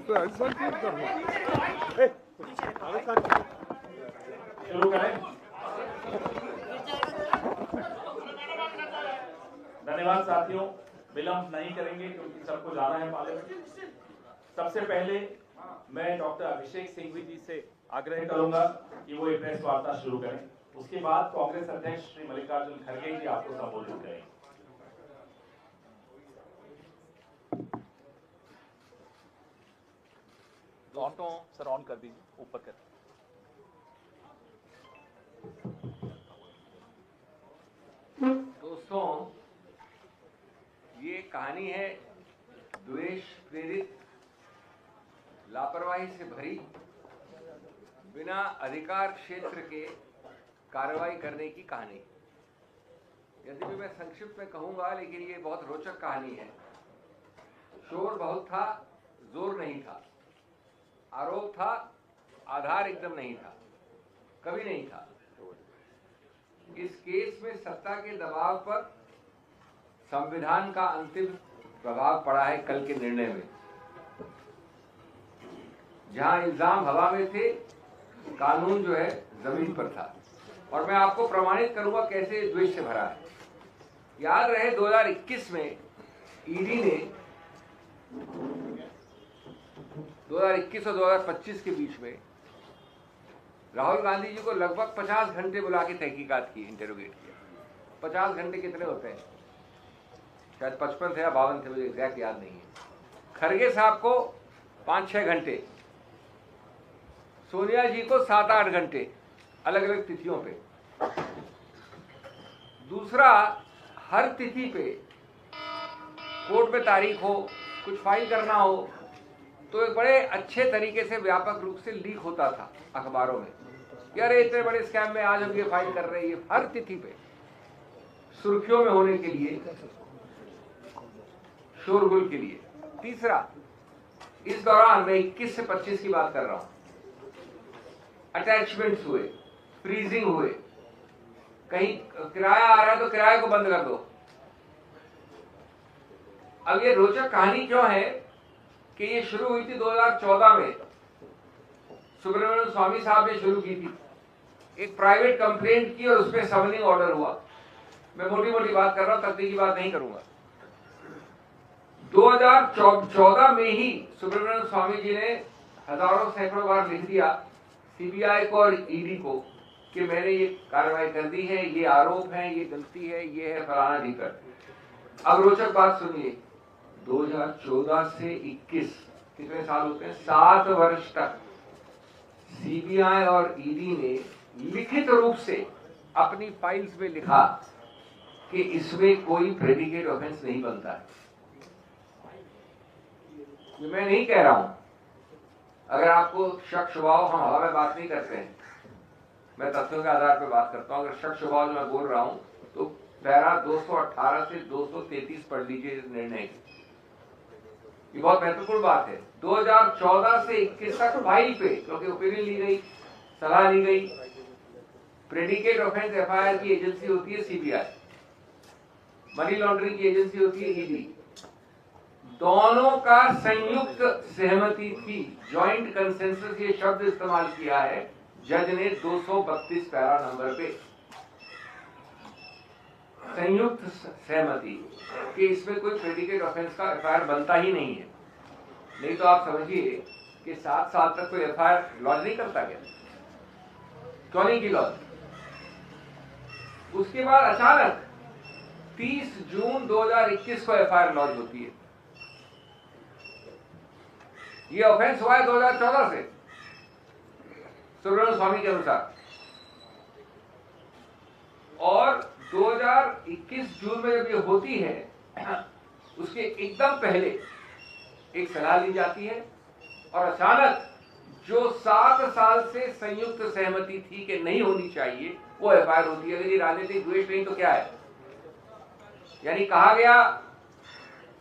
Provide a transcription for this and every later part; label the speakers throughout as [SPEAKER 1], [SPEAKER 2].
[SPEAKER 1] शुरू करें। धन्यवाद साथियों, विलंब नहीं करेंगे क्योंकि सबको जाना है पार्लियामेंट। सबसे पहले मैं डॉक्टर अभिषेक सिंघवी जी से आग्रह करूंगा कि वो ये प्रेस वार्ता शुरू करें। उसके बाद कांग्रेस अध्यक्ष श्री मल्लिकार्जुन खड़गे जी आपको संबोधित करेंगे। ऑटो सर ऑन कर दीजिए, ऊपर कर।
[SPEAKER 2] दोस्तों, ये कहानी है द्वेष प्रेरित, लापरवाही से भरी, बिना अधिकार क्षेत्र के कार्रवाई करने की कहानी। यद्यपि मैं संक्षिप्त में कहूंगा, लेकिन ये बहुत रोचक कहानी है। शोर बहुत था, जोर नहीं था। आरोप था, आधार एकदम नहीं था, कभी नहीं था। इस केस में सत्ता के दबाव पर संविधान का अंतिम प्रभाव पड़ा है कल के निर्णय में। जहां इल्जाम हवा में थे, कानून जो है जमीन पर था। और मैं आपको प्रमाणित करूंगा कैसे द्वेष से भरा है। याद रहे 2021 में ईडी ने 2021 और 2025 के बीच में राहुल गांधी जी को लगभग 50 घंटे बुला के तहकीकात की, इंटरोगेट किया। 50 घंटे कितने होते हैं? शायद 55 थे या 52 थे, मुझे एग्जैक्ट याद नहीं है। खड़गे साहब को 5-6 घंटे, सोनिया जी को 7-8 घंटे, अलग अलग तिथियों पे। दूसरा, हर तिथि पे कोर्ट में तारीख हो, कुछ फाइल करना हो, तो एक बड़े अच्छे तरीके से व्यापक रूप से लीक होता था अखबारों में। यार इतने बड़े स्कैम में आज हम ये फाइल कर रहे हैं, हर तिथि पे सुर्खियों में होने के लिए, शोरगुल के लिए। तीसरा, इस दौरान मैं 21 से 25 की बात कर रहा हूं, अटैचमेंट्स हुए, फ्रीजिंग हुए, कहीं किराया आ रहा है तो किराए को बंद कर दो। अब ये रोचक कहानी क्यों है कि ये शुरू हुई थी 2014 में, सुब्रमण्यम स्वामी साहब ने शुरू की थी। एक प्राइवेट कंप्लेंट की और उसमें समनिंग ऑर्डर हुआ। मैं मोटी मोटी बात कर रहा हूं, तकनीकी बात नहीं करूंगा। 2014 में ही सुब्रमण्यम स्वामी जी ने हजारों सैकड़ों बार लिख दिया सीबीआई को और ईडी को कि मैंने ये कार्रवाई कर दी है, ये आरोप है, ये गलती है, ये है फलाना ढीकर। अब रोचक बात सुनिए, 2014 से 21 कितने साल होते हैं? 7 वर्ष तक सीबीआई और ईडी ने लिखित रूप से अपनी फाइल्स में लिखा कि इसमें कोई प्रेडिकेट ऑफेंस नहीं बनता है। ये मैं नहीं कह रहा हूं। अगर आपको शक शुभाव, हम हवा में बात नहीं करते हैं, मैं तथ्यों के आधार पर बात करता हूं। अगर शक शुभाव जो मैं बोल रहा हूं तो पैरा 218 से 233 पढ़ लीजिए इस निर्णय की। ये बहुत महत्वपूर्ण बात है। 2014 से 21 तक फाइल पे, क्योंकि ओपिनियन ली गई, सलाह ली गई, प्रेडिकेट ऑफेंस एफआईआर की एजेंसी होती है सीबीआई, मनी लॉन्ड्रिंग की एजेंसी होती है ईडी। दोनों का संयुक्त सहमति थी, जॉइंट कंसेंसस ये शब्द इस्तेमाल किया है जज ने 232 पैरा नंबर पे। संयुक्त सहमति कि इसमें कोई प्रेडिकेट ऑफेंस का एफआईआर बनता ही नहीं है। नहीं तो आप समझिए कि 7 साल तक कोई एफआईआर लॉन्च नहीं करता क्या? क्यों नहीं की लॉन्च? उसके बाद अचानक 30 जून 2021 को एफआईआर लॉन्च होती है। ये ऑफेंस हुआ है 2014 से सुब्रमण्यम स्वामी के अनुसार, और 2021 जून में जब ये होती है उसके एकदम पहले एक सलाह ली जाती है और अचानक जो 7 साल से संयुक्त सहमति थी कि नहीं होनी चाहिए वो एफआईआर होती है। अगर ये राजनीतिक द्वेष नहीं तो क्या है? यानी कहा गया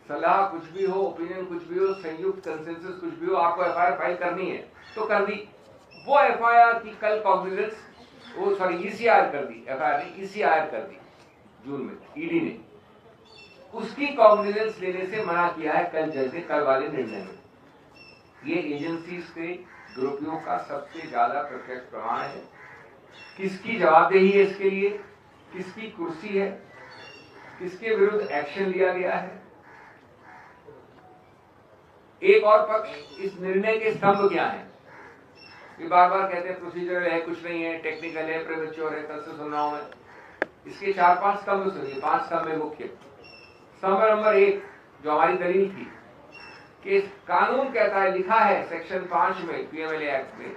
[SPEAKER 2] सलाह कुछ भी हो, ओपिनियन कुछ भी हो, संयुक्त कंसेंसस कुछ भी हो, आपको एफआईआर फाइल करनी है तो कर दी। वो एफआईआर की कल कॉग्निजेंस, वो सॉरी ईसीआर कर दी, एफआईआर नहीं ईसीआर कर दी जून में ईडी ने। उसकी कॉग्निजेंस लेने से मना किया है कल जज ने, कल वाले निर्णय में। ये एजेंसी से दुरुपयोग का सबसे ज्यादा प्रत्यक्ष प्रमाण है। किसकी जवाबदेही है इसके लिए, किसकी कुर्सी है, किसके विरुद्ध एक्शन लिया गया है। एक और पक्ष, इस निर्णय के स्तंभ क्या है। ये बार बार कहते हैं प्रोसीजर है, कुछ नहीं है, टेक्निकल है, प्रीमेच्योर है, कल से सुन रहा हूं मैं। इसके 4-5 स्तंभ सुनिए, 5 स्तंभ में मुख्य। स्तंभ नंबर 1 जो हमारी दलील थी कि कानून कहता है, लिखा है सेक्शन 5 में पीएमएलए एक्ट में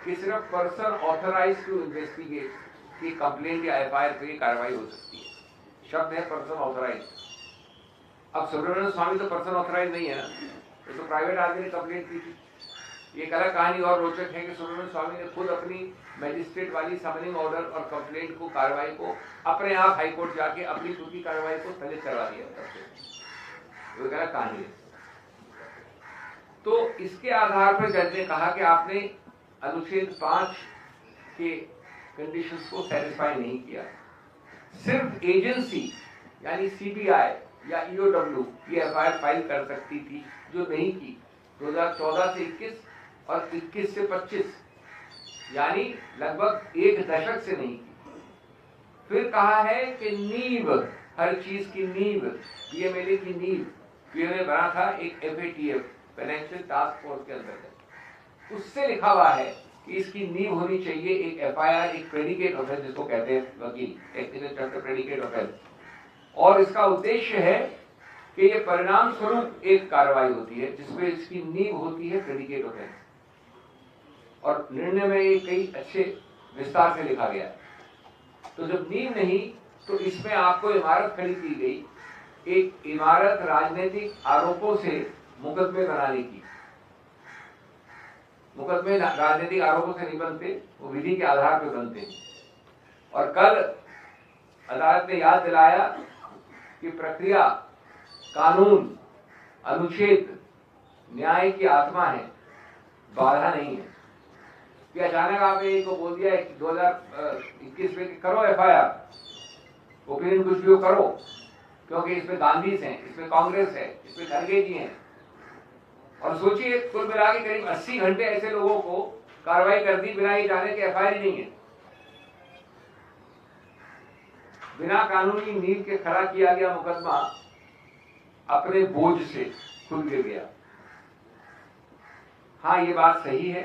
[SPEAKER 2] कि सिर्फ पर्सन ऑथराइज टू इन्वेस्टिगेट की कंप्लेंट या एफआईआर पे कार्रवाई हो सकती है। शब्द है पर्सन ऑथराइज। अब सुब्रमण्यम स्वामी तो पर्सन ऑथराइज नहीं है ना, ये तो प्राइवेट आदमी ने कंप्लेंट की थी। ये एक अलग कहानी और रोचक है कि सुब्रमण्यम स्वामी ने खुद अपनी मैजिस्ट्रेट वाली समनिंग ऑर्डर और कंप्लेंट को, कार्रवाई को अपने आप हाईकोर्ट जाके अपनी खुद की कार्रवाई को स्थगित करवा दिया। वो एक अलग कहानी है। तो इसके आधार पर जज ने कहा कि आपने अनुच्छेद 5 के कंडीशंस को सेटिस्फाई नहीं किया। सिर्फ एजेंसी यानी सीबीआई या ईओडब्ल्यू ये एफआईआर फाइल कर सकती थी, जो नहीं की। 2014 से 21 और 21 से 25 यानी लगभग एक दशक से नहीं की। फिर कहा है कि नींव, हर चीज की नींव, पीएमएलए की नींव, पीएमएलए बना था एक एफएटीएफ फाइनेंशियल टास्क फोर्स के अंतर्गत। उससे लिखा हुआ है कि इसकी नींव होनी चाहिए एक एफआईआर, एक प्रेडिकेट ऑफेंस जिसको कहते हैं वकील, टेक्निकल प्रेडिकेट ऑफेंस। और इसका उद्देश्य है कि ये परिणाम स्वरूप एक कार्रवाई होती है जिसमें इसकी नींव होती है प्रेडिकेट ऑफेंस। और निर्णय में ये कई अच्छे विस्तार से लिखा गया है। तो जब नींव नहीं तो इसमें आपको इमारत खड़ी की गई, एक इमारत राजनीतिक आरोपों से मुकदमे बनाने की। मुकदमे राजनीतिक आरोपों से नहीं बनते, वो विधि के आधार पर बनते हैं। और कल अदालत ने याद दिलाया कि प्रक्रिया, कानून, अनुच्छेद न्याय की आत्मा है, बाधा नहीं है। कि अचानक आपने इनको बोल दिया 2021 में करो एफआईआर, ओपिनियन कुछ भी हो करो, क्योंकि इसमें गांधी हैं, इसमें कांग्रेस है, इसमें खड़गे जी हैं। और सोचिए कुल मिला के करीब 80 घंटे ऐसे लोगों को कार्रवाई कर दी बिना ये जाने के एफआईआर ही नहीं है। बिना कानूनी नींव के खड़ा किया गया मुकदमा अपने बोझ से खुद गिर गया। हाँ, ये बात सही है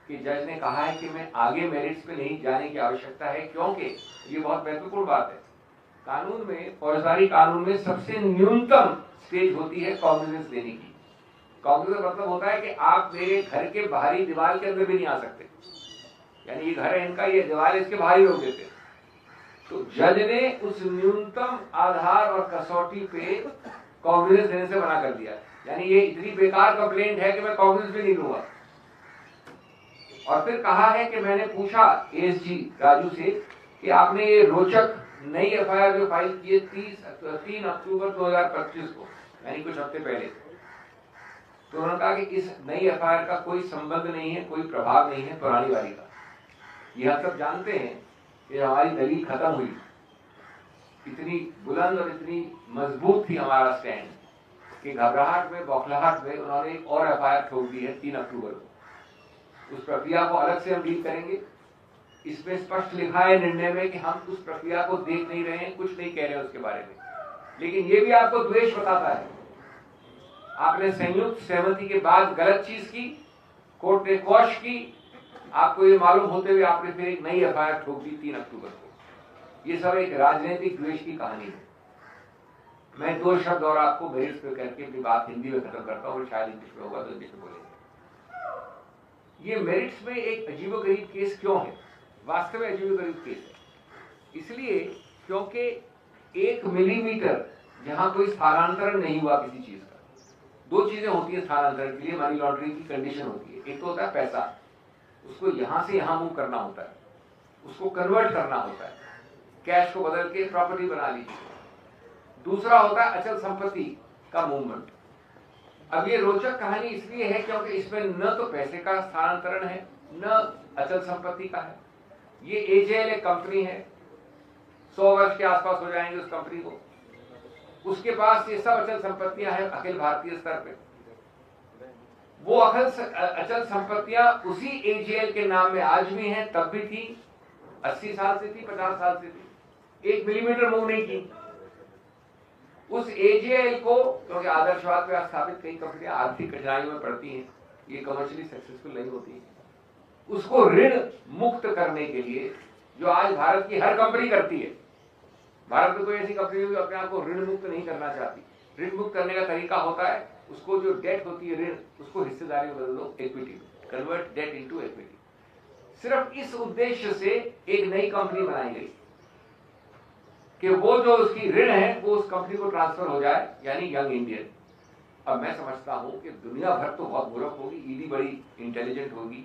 [SPEAKER 2] कि जज ने कहा है कि मैं आगे मेरिट्स पे नहीं जाने की आवश्यकता है, क्योंकि ये बहुत महत्वपूर्ण बात है। कानून में, फौजदारी कानून में सबसे न्यूनतम स्टेज होती है कॉग्निजेंस लेने की। कॉग्निजेंस मतलब होता है कि आप मेरे घर के बाहरी दीवार के अंदर भी नहीं आ सकते, यानी ये घर है इनका, ये दीवार इसके बाहर ही रोक देते। तो जज ने उस न्यूनतम आधार और कसौटी पे कॉग्निजेंस देने से मना कर दिया, यानी ये इतनी बेकार कंप्लेंट है कि मैं कॉग्निजेंस भी नहीं लूंगा। और फिर कहा है कि मैंने पूछा एएसजी राजू से कि आपने ये रोचक नई एफआईआर जो फाइल की है 3 अक्टूबर 2025 को, यानी कुछ हफ्ते पहले, तो उन्होंने कहा कि इस नई एफआईआर का कोई संबंध नहीं है, कोई प्रभाव नहीं है पुरानी वाली का। ये हम सब जानते हैं कि हमारी दलील खत्म हुई, इतनी बुलंद और इतनी मजबूत थी हमारा स्टैंड कि घबराहट में, बौखलाहट में उन्होंने एक और एफआईआर ठोक दी है 3 अक्टूबर को। उस प्रक्रिया को अलग से हम डील करेंगे। इसमें स्पष्ट लिखा है निर्णय में कि हम उस प्रक्रिया को देख नहीं रहे हैं, कुछ नहीं कह रहे हैं उसके बारे में। लेकिन ये भी आपको द्वेष बताता है, आपने संयुक्त सहमति के बाद गलत चीज की, कोर्ट ने क्वॉश की, आपको ये मालूम होते हुए आपने फिर एक नई एफआईआर ठोक दी 3 अक्टूबर को। ये सब एक राजनीतिक द्वेष की कहानी है। मैं 2 शब्द और आपको मेरिट्स पे करके अपनी बात हिंदी में खत्म करता हूँ, शायद इंग्लिश में होगा तो इंग्लिश में बोलेंगे। ये मेरिट्स में एक अजीबोगरीब केस क्यों है? वास्तव में अजीबोगरीब केस है इसलिए क्योंकि 1 मिलीमीटर जहां कोई स्थानांतरण नहीं हुआ किसी चीज का। 2 चीजें होती है स्थानांतरण के लिए, मनी लॉन्ड्रिंग की कंडीशन होती है। एक तो होता है पैसा, उसको यहां से यहां मूव करना होता है, उसको कन्वर्ट करना होता है, कैश को बदल के प्रॉपर्टी बना लीजिए। दूसरा होता है अचल संपत्ति का मूवमेंट। अब ये रोचक कहानी इसलिए है क्योंकि इसमें न तो पैसे का स्थानांतरण है, न अचल संपत्ति का है। ये एजेएल एक कंपनी है, 100 वर्ष के आसपास हो जाएंगे उस कंपनी को, उसके पास ये सब अचल संपत्तियां हैं अखिल भारतीय स्तर पे। वो अचल संपत्तियां उसी एजीएल के नाम में आज भी हैं, तब भी थी, 80 साल से थी, 50 साल से थी, 1 मिलीमीटर मूव नहीं की। उस एजीएल को, क्योंकि आदर्शवाद पर स्थापित कई कंपनियां आर्थिक कठिनाइयों में पड़ती हैं, ये कमर्शियली सक्सेसफुल नहीं होती है, उसको ऋण मुक्त करने के लिए, जो आज भारत की हर कंपनी करती है, भारत में कोई ऐसी कंपनी जो अपने आप को ऋण मुक्त नहीं करना चाहती। ऋण मुक्त करने का तरीका होता है, उसको जो डेट होती है ऋण, उसको हिस्सेदारी में बदल दो, इक्विटी में, कन्वर्ट डेट इनटू इक्विटी। सिर्फ इस उद्देश्य से एक नई कंपनी बनाई गई कि वो जो उसकी ऋण है वो उस कंपनी को ट्रांसफर हो जाए, यानी यंग इंडियन। अब मैं समझता हूं कि दुनिया भर तो बहुत मूर्ख होगी, ईडी बड़ी इंटेलिजेंट होगी,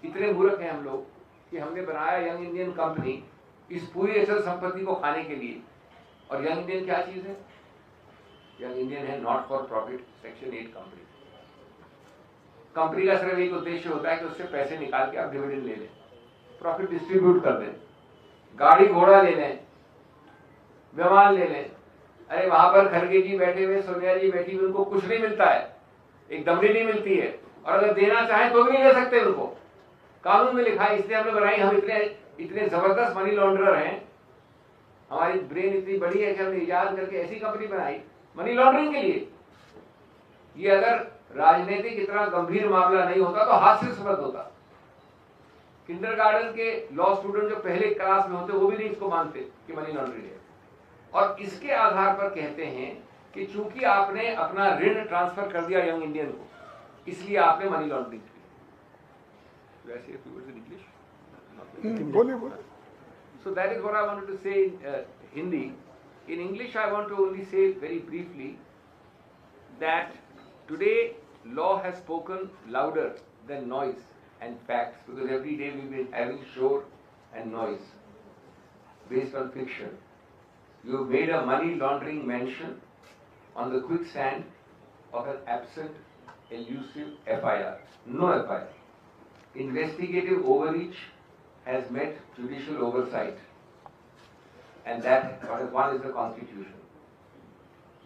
[SPEAKER 2] इतने मूर्ख हैं हम लोग कि हमने बनाया यंग इंडियन कंपनी इस पूरी अचल संपत्ति को खाने के लिए। और यंग इंडियन क्या चीज है? यंग इंडियन है not for profit section 8 company. Company का सिर्फ एक उद्देश्य होता है कि उससे पैसे निकाल के आप डिविडेंड ले लें, प्रॉफिट डिस्ट्रीब्यूट कर दें, गाड़ी घोड़ा ले लें, विमान ले लें। अरे वहां पर खड़गे जी बैठे हुए, सोनिया जी बैठी हुई, उनको कुछ नहीं मिलता है, एक दमड़ी नहीं मिलती है, और अगर देना चाहें तो भी नहीं ले सकते उनको, कानून में लिखा है। इसलिए हमने बनाई, हम इतने जबरदस्त मनी लॉन्ड्रर हैं, हमारी ब्रेन इतनी बड़ी है कि हमने इजाद करके ऐसी कंपनी बनाई मनी लॉन्ड्रिंग के लिए। ये अगर राजनीतिक इतना गंभीर मामला नहीं होता तो हास्यास्पद होता। किंडरगार्टन के लॉ स्टूडेंट जो पहले क्लास में होते वो भी नहीं इसको मानते कि मनी लॉन्ड्रिंग है, और इसके आधार पर कहते हैं कि चूंकि आपने अपना ऋण ट्रांसफर कर दिया यंग इंडियन को, इसलिए आपने मनी लॉन्ड्रिंग की। वैसे
[SPEAKER 3] बोलिए बोलिए।
[SPEAKER 2] So that is what I wanted to say in Hindi. In English, I want to only say very briefly that today law has spoken louder than noise and facts, because every day we've been having shore and noise based on fiction. You made a money laundering mention on the quicksand of an absent, elusive FIR. No FIR. Investigative overreach has met judicial oversight, and that one is the Constitution.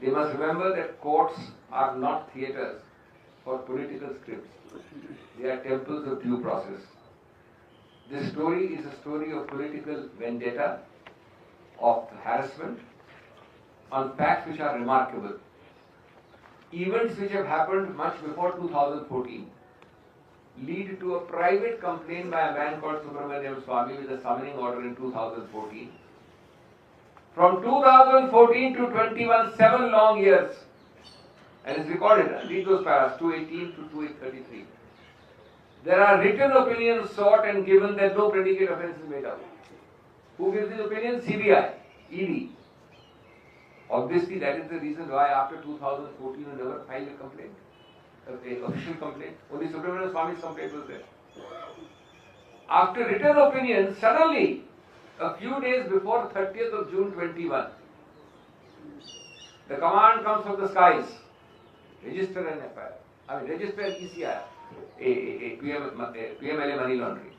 [SPEAKER 2] They must remember that courts are not theatres for political scripts. They are temples of due process. This story is a story of political vendetta, of harassment, on facts which are remarkable. Events which have happened much before 2014 lead to a private complaint by a man called Subramaniam Swamy with a summoning order in 2014. From 2014 to 21, 7 long years, and it's recorded, read those paras, 218 to 233. There are written opinions sought and given that no predicate offence is made out. Who gives this opinion? CBI, ED. Obviously, that is the reason why after 2014 you never filed a complaint. An official complaint. Only Subramanian Swamy's complaint was there. After written opinion, suddenly, a few days before 30th of June 21, the command comes from the skies. Register an FIR. Register an ECI, a PMLA money laundering.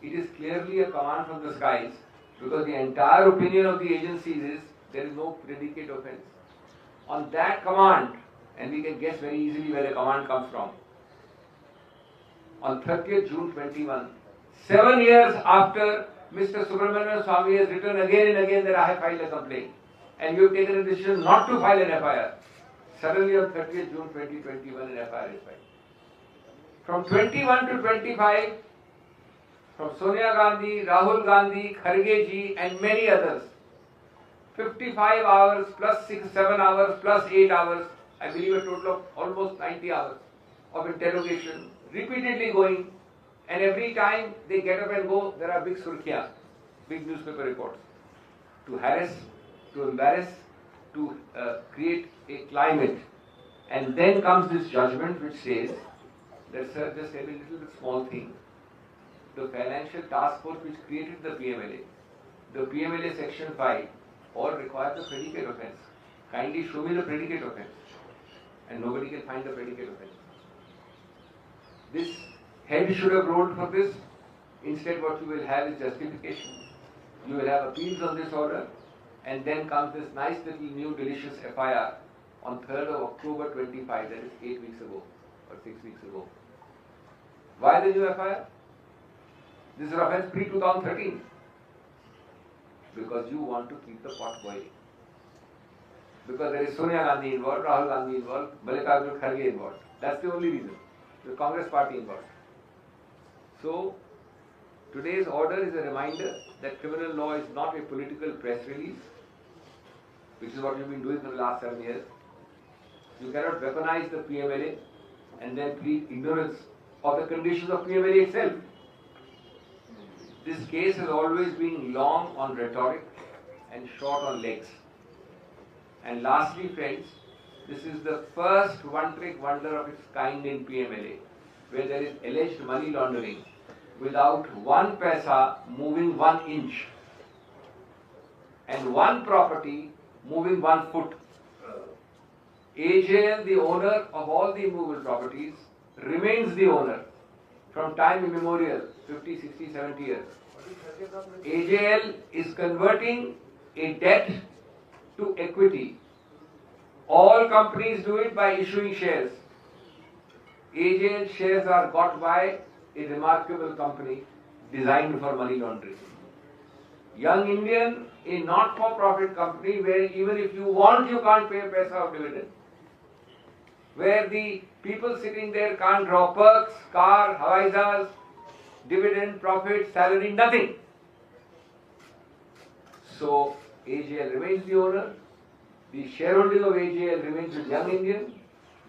[SPEAKER 2] It is clearly a command from the skies, because the entire opinion of the agencies is there is no predicate offence. On that command, and we can guess very easily where the command comes from. On 30th June 21, 7 years after Mr. Subramanian Swamy has written again and again that I have filed a complaint, and you have taken a decision not to file an FIR, suddenly on 30th June 2021 an FIR is filed. From 21 to 25, from Sonia Gandhi, Rahul Gandhi, Kharge ji and many others, 55 hours plus 6-7 hours plus 8 hours, I believe a total of almost 90 hours of interrogation, repeatedly going, and every time they get up and go, there are big surkhiyas, big newspaper reports, to harass, to embarrass, to create a climate. And then comes this judgment which says that, sir, just a little bit small thing. The financial task force which created the PMLA section 5, all requires a predicate offence. Kindly show me the predicate offence. And nobody can find the predicate offence. This head should have rolled for this. Instead, what you will have is justification. You will have appeals on this order, and then comes this nice little new delicious FIR on 3rd of October 25, that is 8 weeks ago or 6 weeks ago. Why the new FIR? This is an offence pre-2013. Because you want to keep the pot boiling. Because there is Sonia Gandhi involved, Rahul Gandhi involved, Mallikarjun Kharge involved. That's the only reason. The Congress party involved. So, today's order is a reminder that criminal law is not a political press release, which is what you've been doing for the last 7 years. You cannot weaponize the PMLA and then plead ignorance of the conditions of PMLA itself. This case has always been long on rhetoric and short on legs. And lastly, friends, this is the first one-trick wonder of its kind in PMLA, where there is alleged money laundering without 1 paisa moving 1 inch and 1 property moving 1 foot. AJL, the owner of all the immovable properties, remains the owner from time immemorial, 50, 60, 70 years. AJL is converting a debt to equity. All companies do it by issuing shares. AJL shares are got by a remarkable company designed for money laundering. Young Indian, a not-for-profit company where even if you want, you can't pay a paisa of dividend. Where the people sitting there can't draw perks, car, Hawai Jahaz, dividend, profit, salary, nothing. So AJL remains the owner. The shareholding of AJL remains with Young Indian.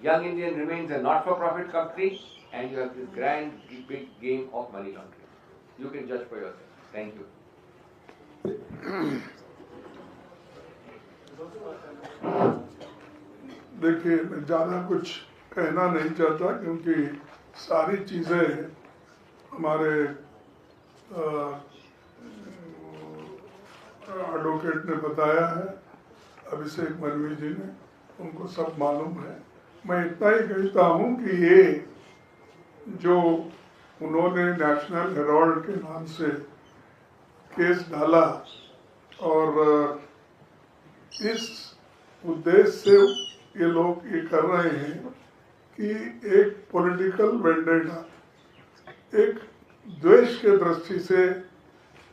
[SPEAKER 2] Young Indian remains a not-for-profit company, and you have this grand, big game of money laundering. You can judge for yourself. Thank you.
[SPEAKER 3] देखिए, मैं ज़्यादा कुछ कहना नहीं चाहता क्योंकि सारी चीज़ें हमारे एडवोकेट ने बताया है, अभिषेक मरवी जी ने, उनको सब मालूम है। मैं इतना ही कहता हूँ कि ये जो उन्होंने नेशनल हेराल्ड के नाम से केस डाला और इस उद्देश्य से ये लोग ये कर रहे हैं कि एक पॉलिटिकल वेंडेटा, एक द्वेष के दृष्टि से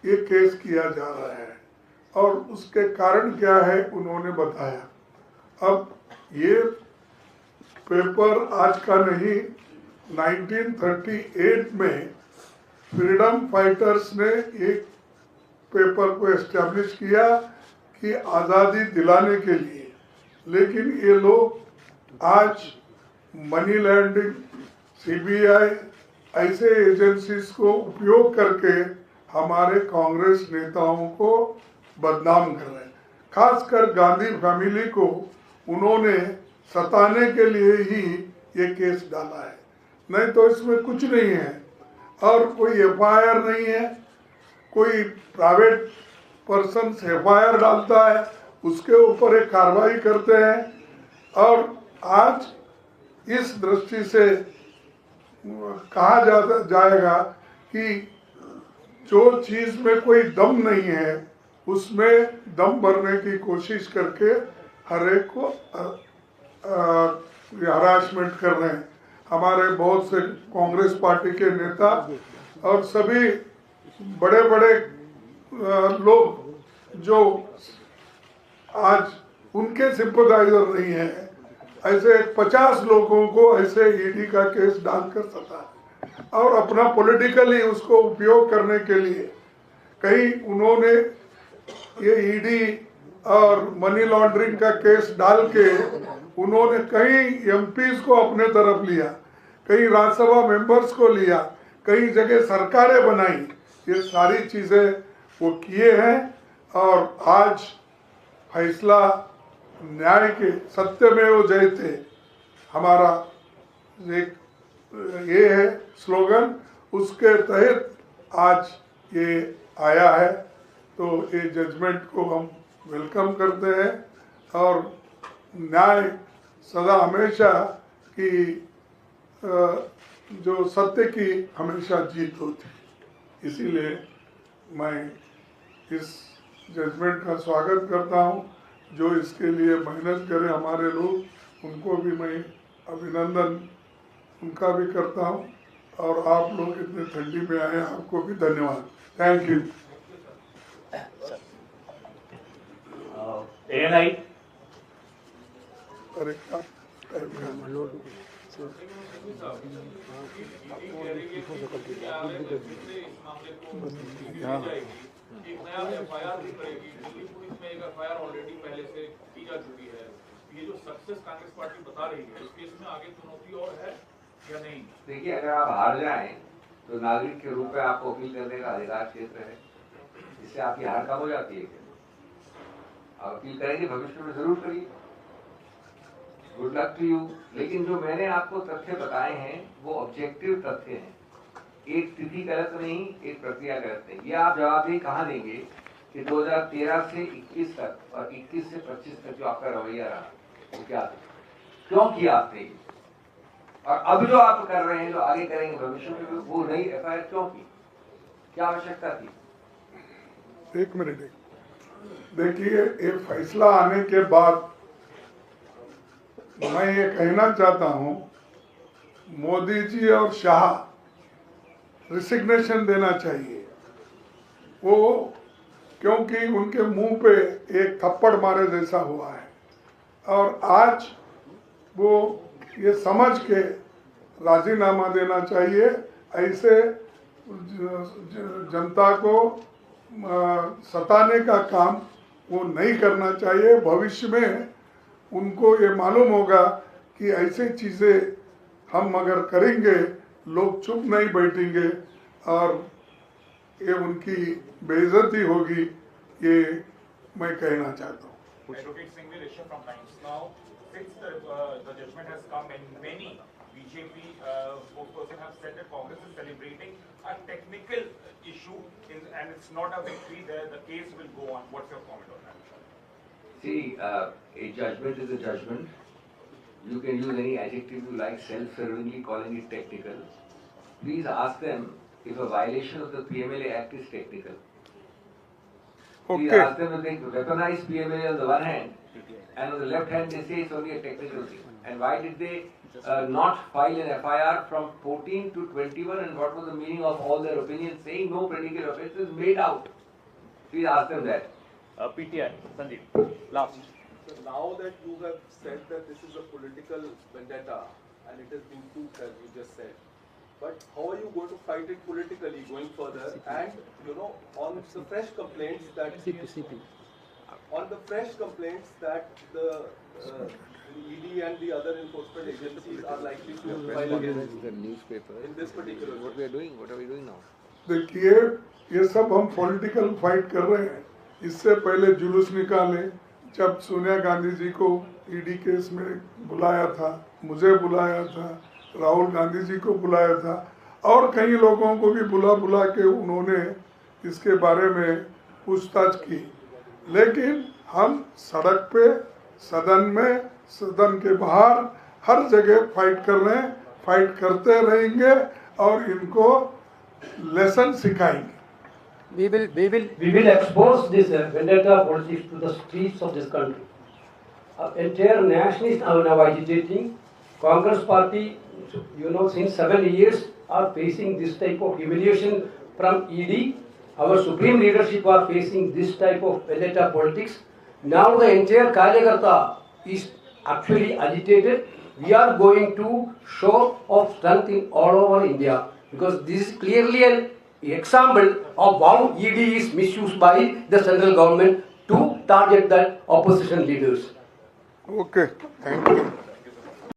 [SPEAKER 3] ये केस किया जा रहा है और उसके कारण क्या है उन्होंने बताया। अब ये पेपर आज का नहीं, 1938 में फ्रीडम फाइटर्स ने एक पेपर को एस्टेब्लिश किया कि आज़ादी दिलाने के लिए, लेकिन ये लोग आज मनी लॉन्ड्रिंग, सीबीआई ऐसे एजेंसीज को उपयोग करके हमारे कांग्रेस नेताओं को बदनाम कर रहे हैं। खासकर गांधी फैमिली को उन्होंने सताने के लिए ही ये केस डाला है, नहीं तो इसमें कुछ नहीं है और कोई एफआईआर नहीं है। कोई प्राइवेट पर्सन एफआईआर डालता है, उसके ऊपर एक कार्रवाई करते हैं और आज इस दृष्टि से कहा जाएगा कि जो चीज़ में कोई दम नहीं है उसमें दम भरने की कोशिश करके हर एक को हरासमेंट कर रहे हैं। हमारे बहुत से कांग्रेस पार्टी के नेता और सभी बड़े बड़े लोग जो आज उनके सिंपथाइजर नहीं है, ऐसे 50 लोगों को ऐसे ईडी का केस डालकर सता और अपना पॉलिटिकली उसको उपयोग करने के लिए कहीं उन्होंने ये ईडी और मनी लॉन्ड्रिंग का केस डाल के उन्होंने कई एमपीज को अपने तरफ लिया, कई राज्यसभा मेंबर्स को लिया, कई जगह सरकारें बनाई। ये सारी चीज़ें वो किए हैं और आज फैसला न्याय के सत्यमेव जयते हमारा एक ये है स्लोगन, उसके तहत आज ये आया है। तो ये जजमेंट को हम वेलकम करते हैं और न्याय सदा हमेशा की जो सत्य की हमेशा जीत होती, इसीलिए मैं इस जजमेंट का स्वागत करता हूं। जो इसके लिए मेहनत करे हमारे लोग, उनको भी मैं अभिनंदन उनका भी करता हूं और आप लोग इतने ठंडी में आए, आपको भी धन्यवाद। Thank you.
[SPEAKER 1] ANI
[SPEAKER 3] अरे क्या
[SPEAKER 1] एक नया FIR भी करेगी। दिल्ली पुलिस में एक FIR ऑलरेडी पहले से की जा चुकी है। ये जो सक्सेस कांग्रेस पार्टी बता रही है, इस केस में आगे चुनौती और है या नहीं?
[SPEAKER 2] देखिए, अगर आप हार जाएं तो नागरिक के रूप में आपको अपील करने का अधिकार क्षेत्र है। इससे आपकी हार कम हो जाती है क्या? आप अपील करेंगे, भविष्य में जरूर करिए। Good luck to you. लेकिन जो मैंने आपको तथ्य बताए हैं वो ऑब्जेक्टिव तथ्य हैं। एक तिथि गलत नहीं, एक प्रक्रिया गलत नहीं। ये आप जवाब कहाँ देंगे कि 2013 से 21 तक और 21 से 25 तक जो आपका रवैया रहा वो क्या था, क्यों किया आपने ये, और अब जो आप कर रहे हैं, जो आगे करेंगे भविष्य में, वो नई FIR क्यों की, क्या आवश्यकता थी?
[SPEAKER 3] एक मिनट। देखिए, ये फैसला आने के बाद मैं ये कहना चाहता हूँ, मोदी जी और शाह रिसिग्नेशन देना चाहिए। वो क्योंकि उनके मुंह पे एक थप्पड़ मारे जैसा हुआ है, और आज वो ये समझ के राजीनामा देना चाहिए। ऐसे जनता को सताने का काम वो नहीं करना चाहिए। भविष्य में उनको ये मालूम होगा कि ऐसी चीज़ें हम अगर करेंगे, लोग चुप नहीं बैठेंगे और ये उनकी बेइज्जती होगी। ये मैं कहना चाहता हूँ।
[SPEAKER 4] Advocate Singh will issue from Times. Now, since the judgment has come and many BJP spokespersons have said that Congress is celebrating a technical issue and it's not a victory, the case will go on. What's your comment on that?
[SPEAKER 2] See, a judgment is a judgment. You can use any adjective you like, self-servingly calling it technical. Please ask them if a violation of the PMLA Act is technical. Please ask them if they weaponize PMLA on the one hand, and on the left hand they say it's only a technical thing. And why did they not file an FIR from 14 to 21, and what was the meaning of all their opinions saying no predicate offences made out? Please ask them that.
[SPEAKER 1] PTI, Sandeep, last.
[SPEAKER 5] So now that you have said that this is a political vendetta and it has been proved, as you just said, but how are you going to fight it politically going further? And on the fresh complaints that the ED and the other enforcement agencies are likely to file against
[SPEAKER 2] The newspaper.
[SPEAKER 5] in this particular
[SPEAKER 2] What we are doing? What are we doing now?
[SPEAKER 3] देखिए, ये सब हम political fight कर रहे हैं। इससे पहले जुलूस निकाले, जब सोनिया गांधी जी को ईडी केस में बुलाया था, मुझे बुलाया था, राहुल गांधी जी को बुलाया था, और कई लोगों को भी बुला के उन्होंने इसके बारे में पूछताछ की। लेकिन हम सड़क पे, सदन में, सदन के बाहर हर जगह फाइट कर रहे हैं, फाइट करते रहेंगे और इनको लेसन सिखाएंगे।
[SPEAKER 6] We will expose this vendetta politics to the streets of this country. Entire nationalists are now agitating. Congress party, since 7 years are facing this type of humiliation from ED. Our supreme leadership are facing this type of vendetta politics. Now the entire Karyakarta is actually agitated. We are going to show of strength in all over India, because this is clearly an example of how ED is misused by the central government to target the opposition leaders.
[SPEAKER 3] Okay, thank you.